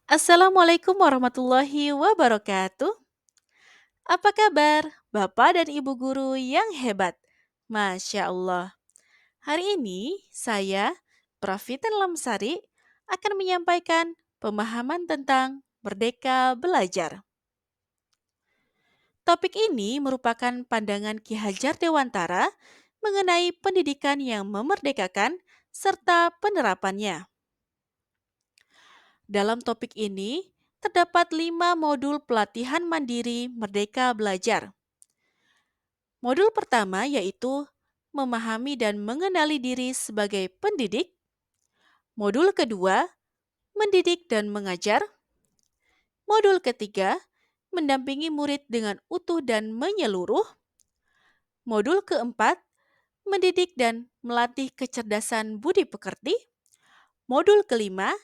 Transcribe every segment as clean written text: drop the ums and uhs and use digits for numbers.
Assalamualaikum warahmatullahi wabarakatuh. Apa kabar, Bapak dan Ibu guru yang hebat? Masya Allah. Hari ini saya, Pravitan Lamsari, akan menyampaikan pemahaman tentang Merdeka Belajar. Topik ini merupakan pandangan Ki Hajar Dewantara mengenai pendidikan yang memerdekakan serta penerapannya. Dalam topik ini, terdapat 5 modul pelatihan mandiri Merdeka Belajar. Modul pertama yaitu memahami dan mengenali diri sebagai pendidik. Modul kedua, mendidik dan mengajar. Modul ketiga, mendampingi murid dengan utuh dan menyeluruh. Modul keempat, mendidik dan melatih kecerdasan budi pekerti. Modul kelima,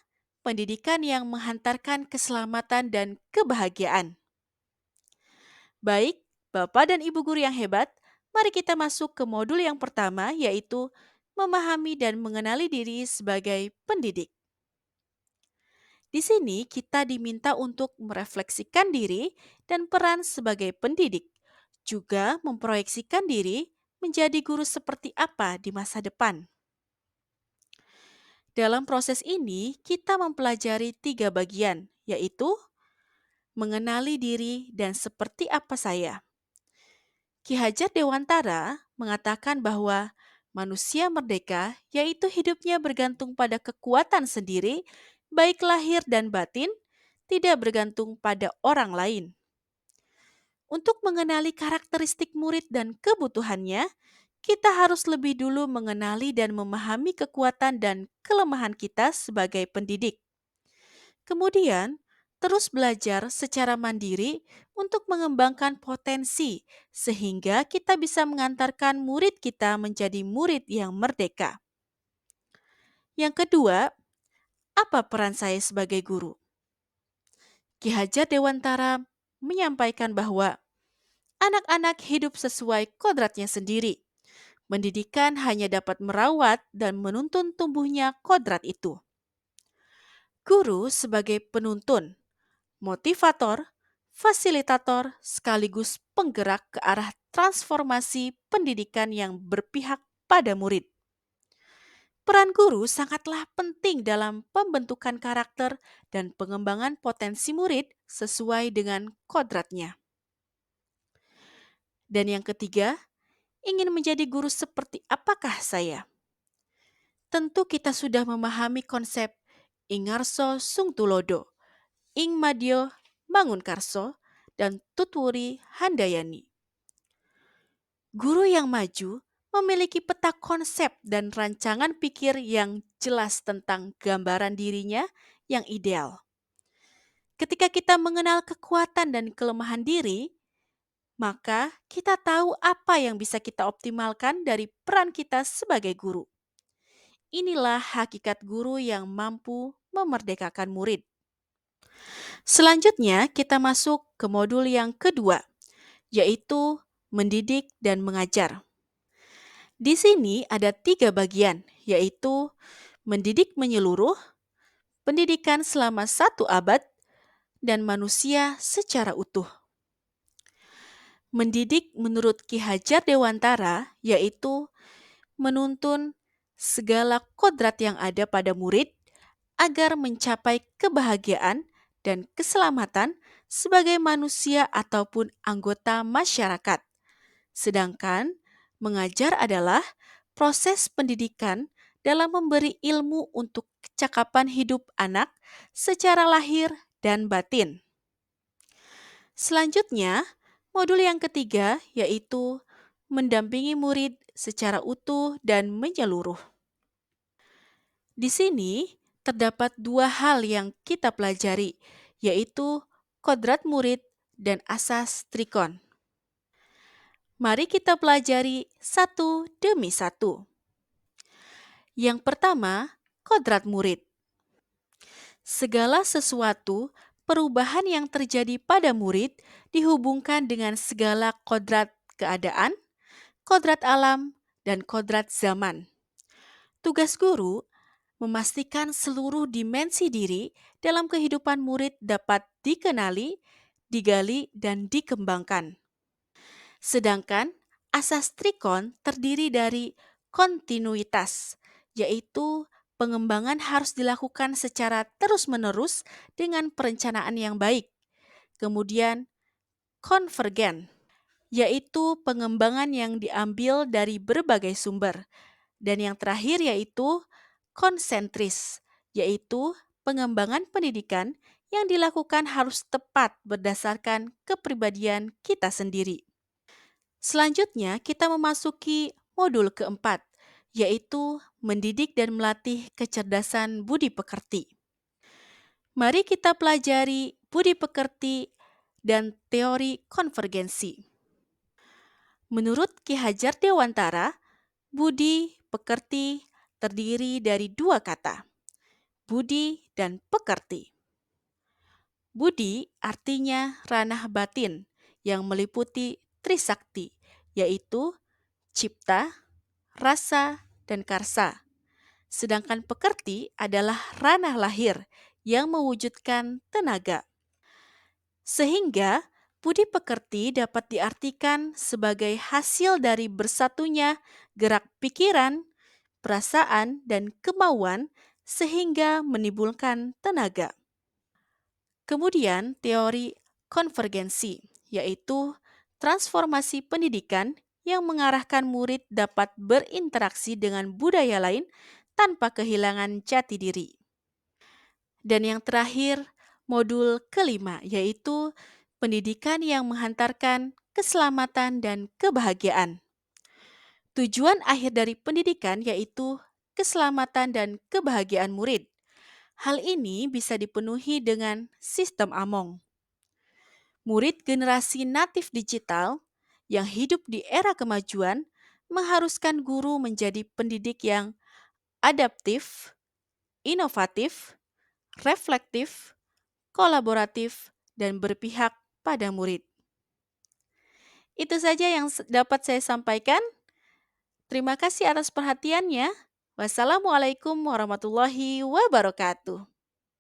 pendidikan yang menghantarkan keselamatan dan kebahagiaan. Baik, Bapak dan Ibu guru yang hebat, mari kita masuk ke modul yang pertama, yaitu memahami dan mengenali diri sebagai pendidik. Di sini kita diminta untuk merefleksikan diri dan peran sebagai pendidik, juga memproyeksikan diri menjadi guru seperti apa di masa depan. Dalam proses ini, kita mempelajari 3 bagian, yaitu mengenali diri dan seperti apa saya. Ki Hajar Dewantara mengatakan bahwa manusia merdeka yaitu hidupnya bergantung pada kekuatan sendiri, baik lahir dan batin, tidak bergantung pada orang lain. Untuk mengenali karakteristik murid dan kebutuhannya, kita harus lebih dulu mengenali dan memahami kekuatan dan kelemahan kita sebagai pendidik. Kemudian, terus belajar secara mandiri untuk mengembangkan potensi, sehingga kita bisa mengantarkan murid kita menjadi murid yang merdeka. Yang kedua, apa peran saya sebagai guru? Ki Hajar Dewantara menyampaikan bahwa anak-anak hidup sesuai kodratnya sendiri. Pendidikan hanya dapat merawat dan menuntun tumbuhnya kodrat itu. Guru sebagai penuntun, motivator, fasilitator, sekaligus penggerak ke arah transformasi pendidikan yang berpihak pada murid. Peran guru sangatlah penting dalam pembentukan karakter dan pengembangan potensi murid sesuai dengan kodratnya. Dan yang ketiga, ingin menjadi guru seperti apakah saya? Tentu kita sudah memahami konsep Ingarso Sungtulodo, Ing Madyo Mangunkarso, dan Tutwuri Handayani. Guru yang maju memiliki peta konsep dan rancangan pikir yang jelas tentang gambaran dirinya yang ideal. Ketika kita mengenal kekuatan dan kelemahan diri, maka kita tahu apa yang bisa kita optimalkan dari peran kita sebagai guru. Inilah hakikat guru yang mampu memerdekakan murid. Selanjutnya, kita masuk ke modul yang kedua, yaitu mendidik dan mengajar. Di sini ada 3 bagian, yaitu mendidik menyeluruh, pendidikan selama 1 abad, dan manusia secara utuh. Mendidik menurut Ki Hajar Dewantara yaitu menuntun segala kodrat yang ada pada murid agar mencapai kebahagiaan dan keselamatan sebagai manusia ataupun anggota masyarakat. Sedangkan mengajar adalah proses pendidikan dalam memberi ilmu untuk kecakapan hidup anak secara lahir dan batin. Selanjutnya, modul yang ketiga yaitu mendampingi murid secara utuh dan menyeluruh. Di sini terdapat 2 hal yang kita pelajari, yaitu kodrat murid dan asas trikon. Mari kita pelajari satu demi satu. Yang pertama, kodrat murid. Segala sesuatu perubahan yang terjadi pada murid dihubungkan dengan segala kodrat keadaan, kodrat alam, dan kodrat zaman. Tugas guru memastikan seluruh dimensi diri dalam kehidupan murid dapat dikenali, digali, dan dikembangkan. Sedangkan asas trikon terdiri dari kontinuitas, yaitu pengembangan harus dilakukan secara terus-menerus dengan perencanaan yang baik. Kemudian konvergen, yaitu pengembangan yang diambil dari berbagai sumber. Dan yang terakhir yaitu konsentris, yaitu pengembangan pendidikan yang dilakukan harus tepat berdasarkan kepribadian kita sendiri. Selanjutnya, kita memasuki modul keempat, yaitu mendidik dan melatih kecerdasan budi pekerti. Mari kita pelajari budi pekerti dan teori konvergensi. Menurut Ki Hajar Dewantara, budi pekerti terdiri dari dua kata, budi dan pekerti. Budi artinya ranah batin yang meliputi trisakti, yaitu cipta, rasa, dan karsa. Sedangkan pekerti adalah ranah lahir yang mewujudkan tenaga. Sehingga budi pekerti dapat diartikan sebagai hasil dari bersatunya gerak pikiran, perasaan, dan kemauan sehingga menimbulkan tenaga. Kemudian teori konvergensi, yaitu transformasi pendidikan yang mengarahkan murid dapat berinteraksi dengan budaya lain tanpa kehilangan jati diri. Dan yang terakhir, modul kelima, yaitu pendidikan yang menghantarkan keselamatan dan kebahagiaan. Tujuan akhir dari pendidikan yaitu keselamatan dan kebahagiaan murid. Hal ini bisa dipenuhi dengan sistem Among. Murid generasi natif digital yang hidup di era kemajuan mengharuskan guru menjadi pendidik yang adaptif, inovatif, reflektif, kolaboratif, dan berpihak pada murid. Itu saja yang dapat saya sampaikan. Terima kasih atas perhatiannya. Wassalamualaikum warahmatullahi wabarakatuh.